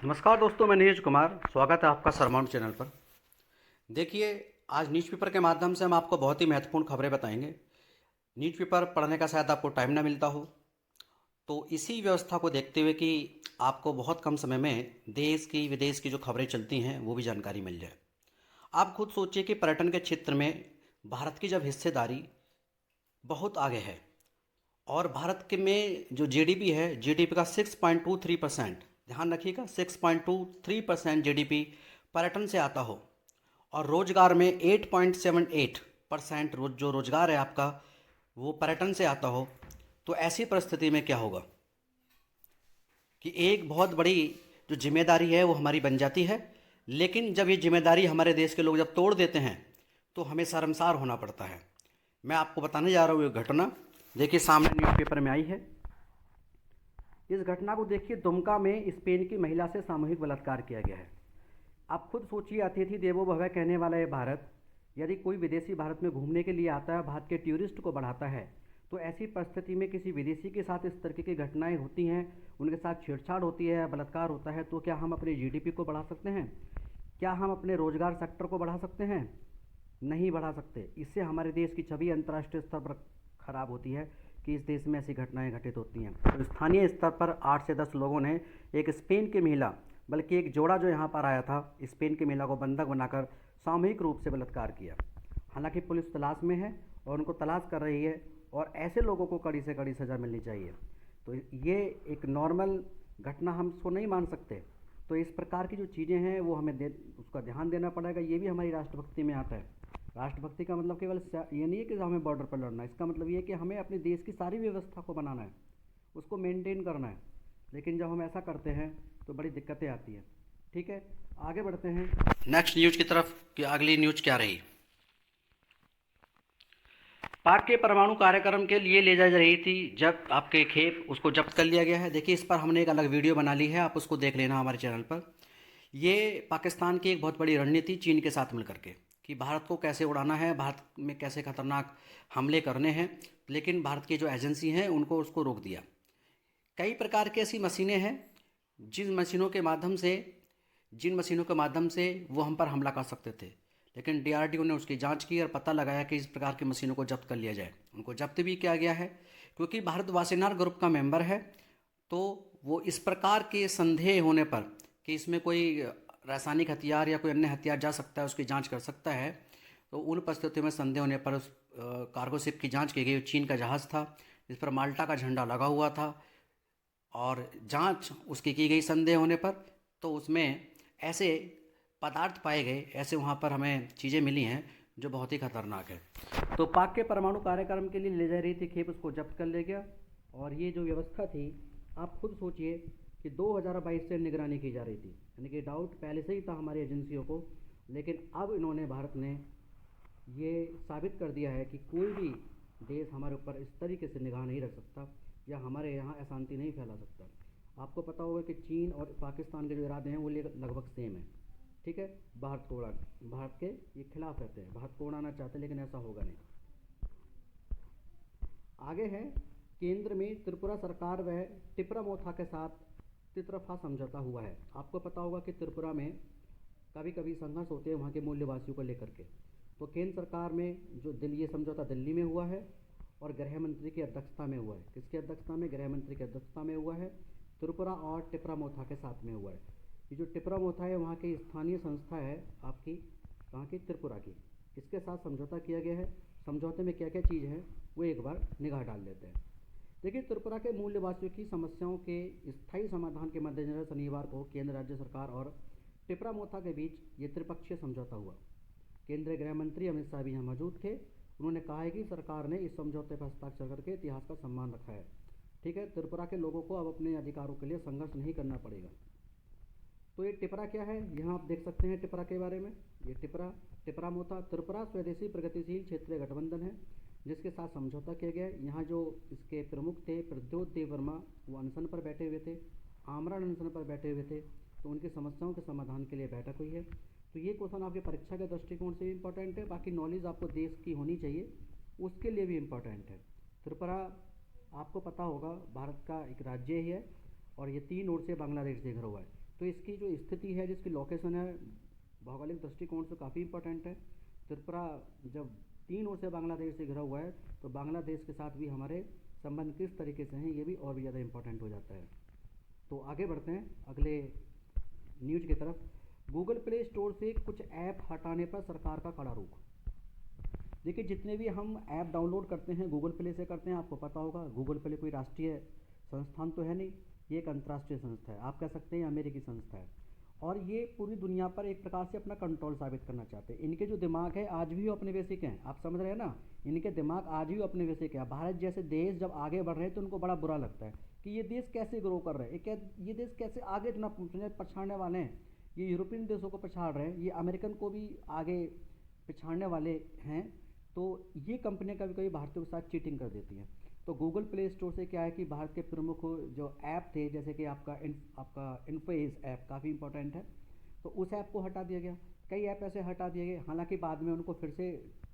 नमस्कार दोस्तों, मैं नीरज कुमार। स्वागत है आपका सरमाउंट चैनल पर। देखिए, आज न्यूज़पेपर के माध्यम से हम आपको बहुत ही महत्वपूर्ण खबरें बताएंगे। न्यूज़पेपर पढ़ने का शायद आपको टाइम ना मिलता हो, तो इसी व्यवस्था को देखते हुए कि आपको बहुत कम समय में देश की विदेश की जो खबरें चलती हैं वो भी जानकारी मिल जाए। आप खुद सोचिए कि पर्यटन के क्षेत्र में भारत की जब हिस्सेदारी बहुत आगे है और भारत के में जो जीडीपी है, जीडीपी का 6.23%, ध्यान रखिएगा, 6.23% जीडीपी पर्यटन से आता हो और रोजगार में 8.78% जो रोजगार है आपका वो पर्यटन से आता हो, तो ऐसी परिस्थिति में क्या होगा कि एक बहुत बड़ी जो जिम्मेदारी है वो हमारी बन जाती है। लेकिन जब ये जिम्मेदारी हमारे देश के लोग जब तोड़ देते हैं तो हमें शर्मसार होना पड़ता है। मैं आपको बताने जा रहा हूँ ये घटना। देखिए, सामने न्यूज़पेपर में आई है। इस घटना को देखिए, दुमका में स्पेन की महिला से सामूहिक बलात्कार किया गया है। आप खुद सोचिए, अतिथि देवो भव कहने वाला ये भारत, यदि कोई विदेशी भारत में घूमने के लिए आता है, भारत के टूरिस्ट को बढ़ाता है, तो ऐसी परिस्थिति में किसी विदेशी के साथ इस तरीके की घटनाएं होती हैं, उनके साथ छेड़छाड़ होती है, बलात्कार होता है, तो क्या हम अपनी जीडीपी को बढ़ा सकते हैं? क्या हम अपने रोजगार सेक्टर को बढ़ा सकते हैं? नहीं बढ़ा सकते। इससे हमारे देश की छवि अंतर्राष्ट्रीय स्तर पर खराब होती है कि इस देश में ऐसी घटनाएं घटित होती हैं। तो स्थानीय स्तर पर 8 से 10 लोगों ने एक स्पेन की महिला, बल्कि एक जोड़ा जो यहाँ पर आया था, स्पेन की महिला को बंधक बनाकर सामूहिक रूप से बलात्कार किया। हालांकि पुलिस तलाश में है और उनको तलाश कर रही है और ऐसे लोगों को कड़ी से कड़ी सज़ा मिलनी चाहिए। तो ये एक नॉर्मल घटना हम इसको नहीं मान सकते। तो इस प्रकार की जो चीज़ें हैं वो हमें उसका ध्यान देना पड़ेगा। ये भी हमारी राष्ट्रभक्ति में आता है। राष्ट्रभक्ति का मतलब केवल ये नहीं है कि हमें बॉर्डर पर लड़ना है। इसका मतलब ये है कि हमें अपने देश की सारी व्यवस्था को बनाना है, उसको मेंटेन करना है। लेकिन जब हम ऐसा करते हैं तो बड़ी दिक्कतें आती हैं। ठीक है, आगे बढ़ते हैं नेक्स्ट न्यूज़ की तरफ कि अगली न्यूज़ क्या रही। पाक के परमाणु कार्यक्रम के लिए ले जा रही थी जब आपके खेप, उसको जब्त कर लिया गया है। देखिए, इस पर हमने एक अलग वीडियो बना ली है, आप उसको देख लेना हमारे चैनल पर। ये पाकिस्तान की एक बहुत बड़ी रणनीति चीन के साथ मिलकर के, कि भारत को कैसे उड़ाना है, भारत में कैसे खतरनाक हमले करने हैं। लेकिन भारत की जो एजेंसी हैं उनको उसको रोक दिया। कई प्रकार की ऐसी मशीनें हैं जिन मशीनों के माध्यम से वो हम पर हमला कर सकते थे। लेकिन डीआरडीओ ने उसकी जांच की और पता लगाया कि इस प्रकार की मशीनों को जब्त कर लिया जाए। उनको जब्त भी किया गया है क्योंकि भारत वासेनार ग्रुप का मेंबर है। तो वो इस प्रकार के संदेह होने पर कि इसमें कोई रासायनिक हथियार या कोई अन्य हथियार जा सकता है, उसकी जांच कर सकता है। तो उन परिस्थितियों में संदेह होने पर उस कार्गो शिप की जांच की गई। चीन का जहाज़ था जिस पर माल्टा का झंडा लगा हुआ था और जांच उसकी की गई संदेह होने पर। तो उसमें ऐसे पदार्थ पाए गए, ऐसे वहाँ पर हमें चीज़ें मिली हैं जो बहुत ही खतरनाक है। तो पाक के परमाणु कार्यक्रम के लिए ले जा रही थी खेप, उसको जब्त कर ले गया। और ये जो व्यवस्था थी, आप खुद सोचिए कि 2022 से निगरानी की जा रही थी, यानी कि डाउट पहले से ही था हमारी एजेंसियों को। लेकिन अब इन्होंने, भारत ने ये साबित कर दिया है कि कोई भी देश हमारे ऊपर इस तरीके से निगाह नहीं रख सकता या हमारे यहाँ अशांति नहीं फैला सकता। आपको पता होगा कि चीन और पाकिस्तान के जो इरादे हैं वो लगभग सेम है। ठीक है, भारत के ये खिलाफ रहते हैं, भारत को उड़ाना चाहते हैं, लेकिन ऐसा होगा नहीं। आगे है, केंद्र में त्रिपुरा सरकार व टिपरा मोथा के साथ तितरफा समझौता हुआ है। आपको पता होगा कि त्रिपुरा में कभी कभी संघर्ष होते हैं वहाँ के मूल्यवासियों को लेकर के। तो केंद्र सरकार में जो ये समझौता दिल्ली में हुआ है और गृह मंत्री की अध्यक्षता में हुआ है। किसकी अध्यक्षता में? गृह मंत्री की अध्यक्षता में हुआ है। त्रिपुरा और टिपरा मोथा के साथ में हुआ है। ये जो टिपरा मोथा है वहाँ की स्थानीय संस्था है आपकी, कहाँ की? त्रिपुरा की। इसके साथ समझौता किया गया है। समझौते में क्या क्या चीज़ है वो एक बार निगाह डाल लेते हैं। देखिए, त्रिपुरा के मूल्यवासियों की समस्याओं के स्थायी समाधान के मद्देनजर शनिवार को केंद्र राज्य सरकार और टिपरा मोथा के बीच ये त्रिपक्षीय समझौता हुआ। केंद्रीय गृह मंत्री अमित शाह भी यहाँ मौजूद थे। उन्होंने कहा है कि सरकार ने इस समझौते पर हस्ताक्षर करके इतिहास का सम्मान रखा है। ठीक है, त्रिपुरा के लोगों को अब अपने अधिकारों के लिए संघर्ष नहीं करना पड़ेगा। तो ये टिपरा क्या है, यहाँ आप देख सकते हैं टिपरा के बारे में। ये टिपरा मोथा त्रिपुरा स्वदेशी प्रगतिशील क्षेत्रीय गठबंधन है जिसके साथ समझौता किया गया है। यहाँ जो इसके प्रमुख थे प्रद्योत देव वर्मा, वो अनशन पर बैठे हुए थे, आमरण अनशन पर बैठे हुए थे। तो उनकी समस्याओं के समाधान के लिए बैठक हुई है। तो ये क्वेश्चन आपके परीक्षा के दृष्टिकोण से भी इम्पोर्टेंट है, बाकी नॉलेज आपको देश की होनी चाहिए उसके लिए भी इम्पोर्टेंट है। त्रिपुरा आपको पता होगा भारत का एक राज्य ही है और ये 3 ओर से बांग्लादेश से घिरा हुआ है। तो इसकी जो स्थिति है, जिसकी लोकेशन है, भौगोलिक दृष्टिकोण से काफ़ी इंपॉर्टेंट है। त्रिपुरा जब तीन ओर से बांग्लादेश से घिरा हुआ है, तो बांग्लादेश के साथ भी हमारे संबंध किस तरीके से हैं, ये भी और भी ज़्यादा इंपॉर्टेंट हो जाता है। तो आगे बढ़ते हैं अगले न्यूज की तरफ। गूगल प्ले स्टोर से कुछ ऐप हटाने पर सरकार का कड़ा रुख। देखिए, जितने भी हम ऐप डाउनलोड करते हैं गूगल प्ले से करते हैं, आपको पता होगा गूगल प्ले कोई राष्ट्रीय संस्थान तो है नहीं, ये एक अंतर्राष्ट्रीय संस्था है, आप कह सकते हैं अमेरिकी संस्था है। और ये पूरी दुनिया पर एक प्रकार से अपना कंट्रोल साबित करना चाहते हैं। इनके जो दिमाग है आज भी औपनिवेशिक हैं, आप समझ रहे हैं ना, इनके दिमाग आज भी औपनिवेशिक है। भारत जैसे देश जब आगे बढ़ रहे हैं तो उनको बड़ा बुरा लगता है कि ये देश कैसे ग्रो कर रहे हैं, ये देश कैसे आगे इतना पछाड़ने वाले हैं। ये यूरोपियन देशों को पछाड़ रहे हैं, ये अमेरिकन को भी आगे पिछाड़ने वाले हैं। तो ये कंपनियां कभी कभी भारतीयों के साथ चीटिंग कर देती हैं। तो गूगल प्ले स्टोर से क्या है कि भारत के प्रमुख जो ऐप थे, जैसे कि आपका इन्फोएज ऐप काफ़ी इंपॉर्टेंट है, तो उस ऐप को हटा दिया गया। कई ऐप ऐसे हटा दिए गए, हालांकि बाद में उनको फिर से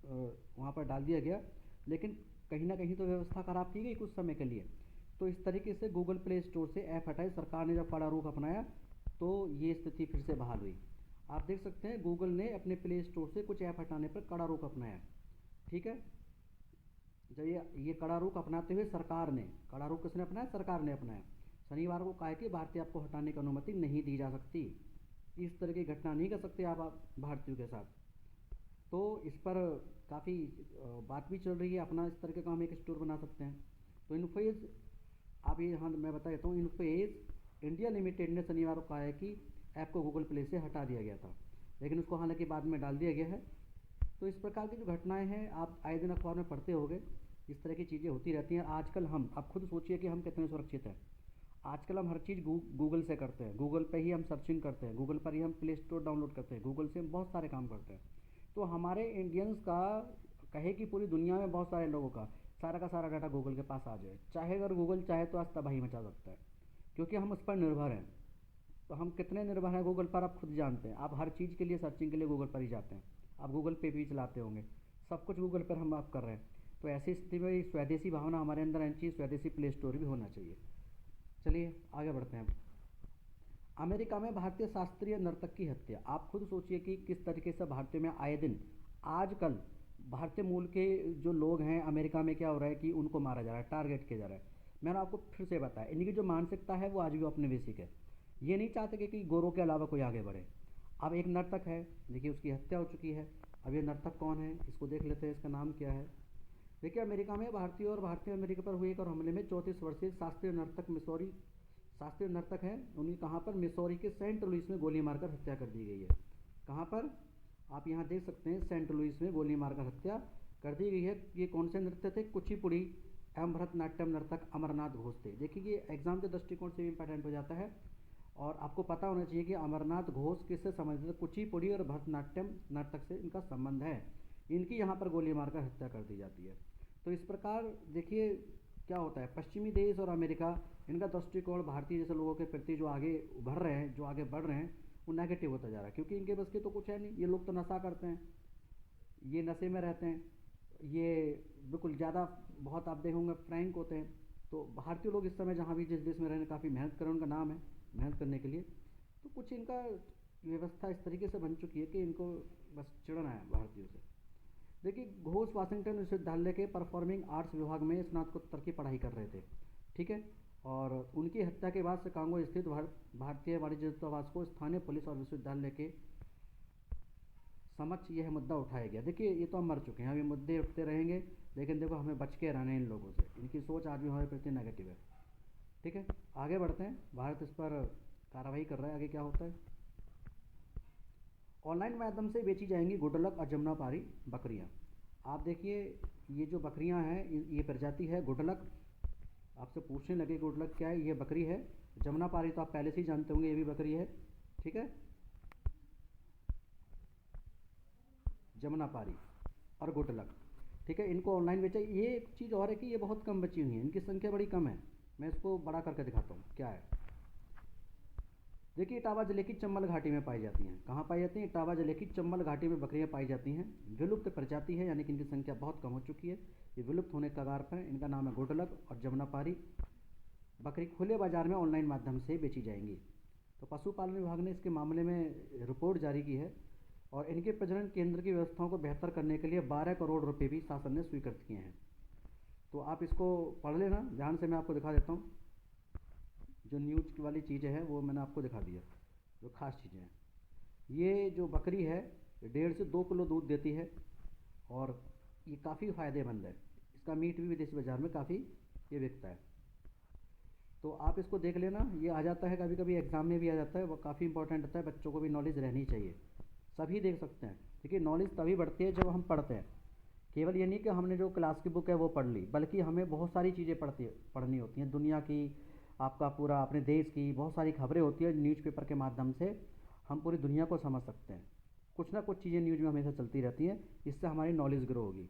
वहाँ पर डाल दिया गया, लेकिन कहीं ना कहीं तो व्यवस्था ख़राब की गई कुछ समय के लिए। तो इस तरीके से गूगल प्ले स्टोर से ऐप हटाई, सरकार ने जब कड़ा रुख अपनाया तो ये स्थिति फिर से बहाल हुई। आप देख सकते हैं गूगल ने अपने प्ले स्टोर से कुछ ऐप हटाने पर कड़ा रुख अपनाया। ठीक है, जब ये कड़ा रुख अपनाते हुए सरकार ने, कड़ा रुख किसने अपनाया, सरकार ने अपनाया। शनिवार को कहा कि भारतीय ऐप को हटाने की अनुमति नहीं दी जा सकती, इस तरह की घटना नहीं कर सकते आप भारतीयों के साथ। तो इस पर काफ़ी बात भी चल रही है, अपना इस तरीके का हम एक स्टोर बना सकते हैं। तो इन्फोएज, आप ये, हाँ मैं बता देता हूँ, इन्फोएज इंडिया लिमिटेड ने शनिवार को कहा है कि ऐप को गूगल प्ले से हटा दिया गया था, लेकिन उसको हालांकि बाद में डाल दिया गया है। तो इस प्रकार की जो घटनाएं हैं, आप आए दिन अखबार में पढ़ते होंगे, इस तरह की चीज़ें होती रहती हैं। आजकल हम, आप खुद सोचिए कि हम कितने सुरक्षित हैं। आजकल हम हर चीज़ गूगल से करते हैं, गूगल पे ही हम सर्चिंग करते हैं, गूगल पर ही हम प्ले स्टोर डाउनलोड करते हैं, गूगल से हम बहुत सारे काम करते हैं। तो हमारे इंडियंस का, कहे कि पूरी दुनिया में बहुत सारे लोगों का सारा डाटा गूगल के पास आ जाए, चाहे अगर गूगल चाहे तो आज तबाही मचा सकता है, क्योंकि हम उस पर निर्भर हैं। तो हम कितने निर्भर हैं गूगल पर, आप खुद जानते हैं। आप हर चीज़ के लिए सर्चिंग के लिए गूगल पर ही जाते हैं, आप गूगल पे भी चलाते होंगे, सब कुछ गूगल पर हम आप कर रहे हैं। तो ऐसी स्थिति में स्वदेशी भावना हमारे अंदर आनी चाहिए, स्वदेशी प्ले स्टोर भी होना चाहिए। चलिए आगे बढ़ते हैं। अमेरिका में भारतीय शास्त्रीय नर्तक की हत्या। आप खुद सोचिए कि किस तरीके से भारतीय में आए दिन आजकल भारतीय मूल के जो लोग हैं अमेरिका में क्या हो रहा है कि उनको मारा जा रहा है, टारगेट किया जा रहा है। मैंने आपको फिर से बताया, इनकी जो मानसिकता है वो आज भी औपनिवेशिक है। ये नहीं चाहते कि गोरों के अलावा कोई आगे बढ़े। अब एक नर्तक है, देखिए उसकी हत्या हो चुकी है। अब ये नर्तक कौन है, इसको देख लेते हैं, इसका नाम क्या है। देखिए, अमेरिका में भारतीय और भारतीय अमेरिका पर हुए एक और हमले में 34 वर्षीय शास्त्रीय नर्तक हैं, उन्हें कहाँ पर, मिसौरी के सेंट लुइस में गोली मारकर हत्या कर दी गई है। कहाँ पर, आप यहाँ देख सकते हैं, सेंट लुइस में गोली मारकर हत्या कर दी गई है। ये कौन से नृत्य थे, कुचिपुड़ी एवं भरतनाट्यम नर्तक अमरनाथ घोष थे। देखिए, ये एग्जाम के दृष्टिकोण से भी इंपॉर्टेंट हो जाता है, और आपको पता होना चाहिए कि अमरनाथ घोष किससे संबंधित है, कुचिपुड़ी और भरतनाट्यम नर्तक से इनका संबंध है। इनकी यहाँ पर गोली मारकर हत्या कर दी जाती है। तो इस प्रकार देखिए क्या होता है, पश्चिमी देश और अमेरिका, इनका दृष्टिकोण भारतीय जैसे लोगों के प्रति जो आगे उभर रहे हैं, जो आगे बढ़ रहे हैं, वो नेगेटिव होता जा रहा है, क्योंकि इनके बस के तो कुछ है नहीं। ये लोग तो नशा करते हैं, ये नशे में रहते हैं, ये बिल्कुल ज़्यादा बहुत आप देखोगे फ्रैंक होते हैं। तो भारतीय लोग इस समय जहाँ भी जिस देश में रहने काफ़ी मेहनत करें, उनका नाम है मेहनत करने के लिए। तो कुछ इनका व्यवस्था इस तरीके से बन चुकी है कि इनको बस चिढ़ना है भारतीयों से। देखिए, घोष वाशिंगटन विश्वविद्यालय के परफॉर्मिंग आर्ट्स विभाग में स्नातकोत्तर की पढ़ाई कर रहे थे, ठीक है। और उनकी हत्या के बाद शिकागो स्थित भारतीय वाणिज्य दूतावास को स्थानीय पुलिस और विश्वविद्यालय के समक्ष यह मुद्दा उठाया गया। देखिए, ये तो हम मर चुके हैं, अब ये मुद्दे उठते रहेंगे, लेकिन देखो हमें बच के रहना है इन लोगों से, इनकी सोच आज भी हमारे प्रति नेगेटिव है। ठीक है, आगे बढ़ते हैं। भारत इस पर कार्रवाई कर रहा है, आगे क्या होता है। ऑनलाइन माध्यम से बेची जाएंगी गुडलक और जमुनापारी बकरियां। आप देखिए, ये जो बकरियां हैं, ये प्रजाति है गुडलक। आपसे पूछने लगे गुडलक क्या है, ये बकरी है। जमुनापारी तो आप पहले से ही जानते होंगे, ये भी बकरी है, ठीक है। जमुनापारी और गुडलक, ठीक है, इनको ऑनलाइन बेचा। ये एक चीज़ और है कि ये बहुत कम बची हुई हैं, इनकी संख्या बड़ी कम है। मैं इसको बड़ा करके दिखाता हूँ क्या है। देखिए, इटावा जिले की चंबल घाटी में पाई जाती हैं। कहाँ पाई जाती हैं, इटावा जिले की चंबल घाटी में बकरियां पाई जाती हैं। विलुप्त प्रजाति है, यानी कि इनकी संख्या बहुत कम हो चुकी है, ये विलुप्त होने के कगार पर है। इनका नाम है गुडलक और जमुनापारी। बकरी खुले बाजार में ऑनलाइन माध्यम से बेची जाएंगी। तो पशुपालन विभाग ने इसके मामले में रिपोर्ट जारी की है और इनके प्रजनन केंद्र की व्यवस्थाओं को बेहतर करने के लिए 12 करोड़ रुपए भी शासन ने स्वीकृत किए हैं। तो आप इसको पढ़ लेना ध्यान से। मैं आपको दिखा देता हूँ, जो न्यूज़ वाली चीज़ें हैं वो मैंने आपको दिखा दिया, जो खास चीज़ें हैं। ये जो बकरी है 1.5 से 2 किलो दूध देती है और ये काफ़ी फ़ायदेमंद है। इसका मीट भी विदेशी बाज़ार में काफ़ी ये बिकता है। तो आप इसको देख लेना, ये आ जाता है कभी कभी एग्ज़ाम में भी आ जाता है, वो काफ़ी इंपॉर्टेंट होता है, बच्चों को भी नॉलेज रहनी चाहिए। सभी देख सकते हैं, देखिए नॉलेज तभी बढ़ती है जब हम पढ़ते हैं। केवल ये नहीं कि हमने जो क्लास की बुक है वो पढ़ ली, बल्कि हमें बहुत सारी चीज़ें पढ़नी होती हैं, दुनिया की, आपका पूरा अपने देश की बहुत सारी खबरें होती है। न्यूज़पेपर के माध्यम से हम पूरी दुनिया को समझ सकते हैं। कुछ ना कुछ चीज़ें न्यूज़ में हमेशा चलती रहती हैं, इससे हमारी नॉलेज ग्रो होगी।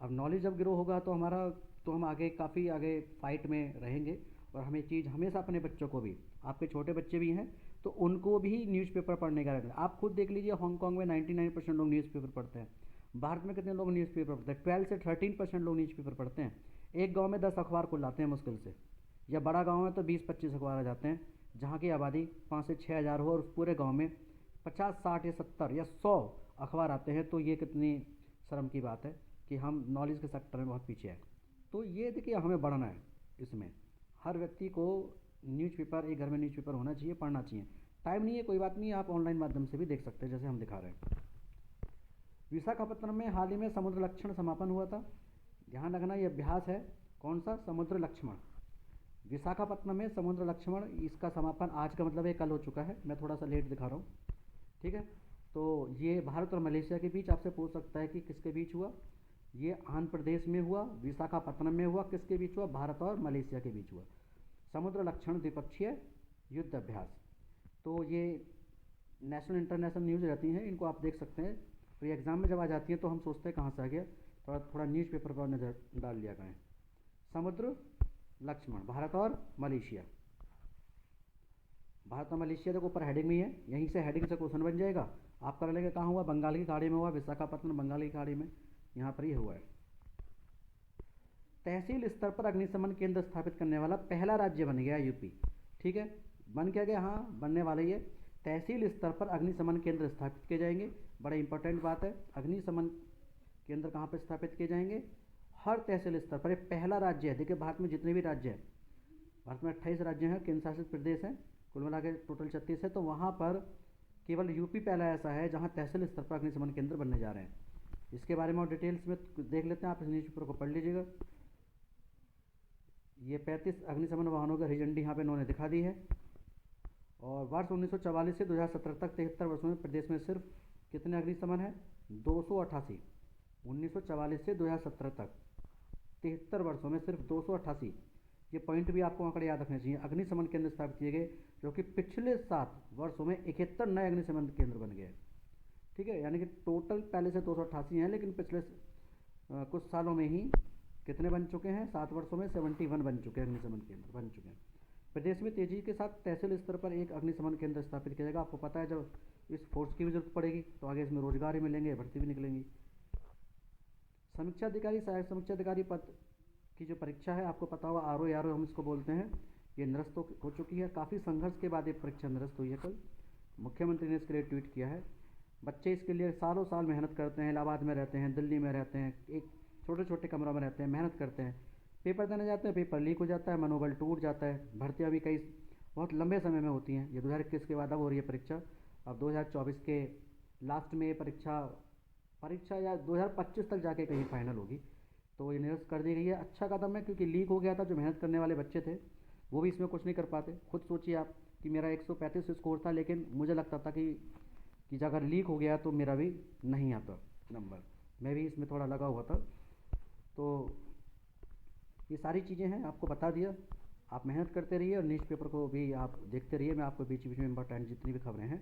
अब नॉलेज जब ग्रो होगा तो हम आगे काफ़ी आगे फाइट में रहेंगे। और हमें चीज़ हमेशा अपने बच्चों को भी, आपके छोटे बच्चे भी हैं तो उनको भी न्यूज़पेपर पढ़ने का रहता है। आप खुद देख लीजिए, हांगकांग में 99% लोग न्यूज़पेपर पढ़ते हैं। भारत में कितने लोग न्यूज़पेपर पढ़ते हैं? 12 से 13% लोग न्यूज़पेपर पढ़ते हैं। एक गांव में 10 अखबार खुल लाते हैं मुश्किल से, या बड़ा गांव है तो 20-25 अखबार आ जाते हैं। जहाँ की आबादी 5 से 6 हज़ार हो और उस पूरे गाँव में 50, 60 या 70 या 100 अखबार आते हैं, तो ये कितनी शर्म की बात है कि हम नॉलेज के सेक्टर में बहुत पीछे हैं। तो ये देखिए हमें बढ़ना है इसमें। हर व्यक्ति को न्यूज़पेपर, एक घर में न्यूज़पेपर होना चाहिए, पढ़ना चाहिए। टाइम नहीं है कोई बात नहीं, आप ऑनलाइन माध्यम से भी देख सकते हैं जैसे हम दिखा रहे हैं। विशाखापत्तनम में हाल ही में समुद्र लक्षण समापन हुआ था। ध्यान रखना ये अभ्यास है, कौन सा? समुद्र लक्ष्मण। विशाखापत्तनम में समुद्र लक्ष्मण, इसका समापन आज का मतलब है कल हो चुका है। मैं थोड़ा सा लेट दिखा रहा हूँ, ठीक है। तो ये भारत और मलेशिया के बीच आपसे पूछ सकता है कि किसके बीच हुआ। ये आंध्र प्रदेश में हुआ, विशाखापत्तनम में हुआ। किसके बीच हुआ? भारत और मलेशिया के बीच हुआ। समुद्र लक्षण द्विपक्षीय युद्ध अभ्यास। तो ये नेशनल इंटरनेशनल न्यूज़ रहती हैं, इनको आप देख सकते हैं। तो ये एग्ज़ाम में जब आ जाती है तो हम सोचते हैं कहाँ से आ गया, थोड़ा न्यूज़पेपर पर नज़र डाल लिया करें। समुद्र लक्ष्मण, भारत और मलेशिया। भारत और मलेशिया देखो ऊपर हेडिंग में है, यहीं से हेडिंग से क्वेश्चन बन जाएगा। आपका लगेगा कहाँ हुआ? बंगाल की खाड़ी में हुआ। विशाखापत्तनम बंगाल की खाड़ी में, यहाँ पर ही हुआ है। तहसील स्तर पर अग्निशमन केंद्र स्थापित करने वाला पहला राज्य बन गया यूपी, ठीक है। बन क्या गया? हाँ, बनने वाला ही है। तहसील स्तर पर अग्निशमन केंद्र स्थापित किए जाएंगे। बड़ा इंपॉर्टेंट बात है, अग्निशमन केंद्र कहाँ पर स्थापित किए जाएंगे? हर तहसील स्तर पर। एक पहला राज्य है। देखिए भारत में जितने भी राज्य हैं, भारत में 28 राज्य हैं, केंद्र शासित प्रदेश हैं, कुल मिला के टोटल 36 है। तो वहाँ पर केवल यूपी पहला ऐसा है जहाँ तहसील स्तर पर अग्निशमन केंद्र बनने जा रहे हैं। इसके बारे में और डिटेल्स में देख लेते हैं, आप इस न्यूज़पेपर को पढ़ लीजिएगा। ये 35 अग्निशमन वाहनों की हरी झंडी यहाँ पे इन्होंने दिखा दी है। और वर्ष 1944 से 2017 तक 73 वर्षों में प्रदेश में सिर्फ कितने अग्निशमन है? 288। 1944 से 2017 तक 73 वर्षों में सिर्फ 288। ये पॉइंट भी आपको आंकड़े याद रखने चाहिए। अग्निशमन केंद्र स्थापित किए गए, जो कि पिछले 7 वर्षों में 71 नए अग्निशमन केंद्र बन गए, ठीक है। यानी कि टोटल पहले से 288 हैं, लेकिन पिछले कुछ सालों में ही कितने बन चुके हैं? 7 वर्षों में 71 बन चुके हैं, अग्निशमन केंद्र बन चुके हैं। प्रदेश में तेजी के साथ तहसील स्तर पर एक अग्निशमन केंद्र स्थापित किया जाएगा। आपको पता है जब इस फोर्स की भी जरूरत पड़ेगी तो आगे इसमें रोजगार ही मिलेंगे, भर्ती भी निकलेंगी। समीक्षा अधिकारी, सहायक समीक्षा अधिकारी पद की जो परीक्षा है, आपको पता होगा, RO हम इसको बोलते हैं, ये निरस्त हो चुकी है। काफ़ी संघर्ष के बाद ये परीक्षा निरस्त हुई है। कल मुख्यमंत्री ने इसके लिए ट्वीट किया है। बच्चे इसके लिए सालों साल मेहनत करते हैं, इलाहाबाद में रहते हैं, दिल्ली में रहते हैं, एक छोटे छोटे कमरों में रहते हैं, मेहनत करते हैं, पेपर देने जाते हैं, पेपर लीक हो जाता है, मनोबल टूट जाता है। भर्तियाँ भी कई बहुत लंबे समय में होती हैं। ये 2021 के बाद अब हो रही है परीक्षा। अब 2024 के लास्ट में ये परीक्षा या 2025 तक जाके कहीं फाइनल होगी। तो ये निरस्त कर दी गई है। अच्छा कदम है, क्योंकि लीक हो गया था। जो मेहनत करने वाले बच्चे थे वो भी इसमें कुछ नहीं कर पाते। खुद सोचिए आप कि मेरा 135 स्कोर था, लेकिन मुझे लगता था कि अगर लीक हो गया तो मेरा भी नहीं आता नंबर। मैं भी इसमें थोड़ा लगा हुआ था। तो ये सारी चीज़ें हैं, आपको बता दिया। आप मेहनत करते रहिए और न्यूज़पेपर को भी आप देखते रहिए। मैं आपको बीच बीच में इंपॉर्टेंट जितनी भी खबरें हैं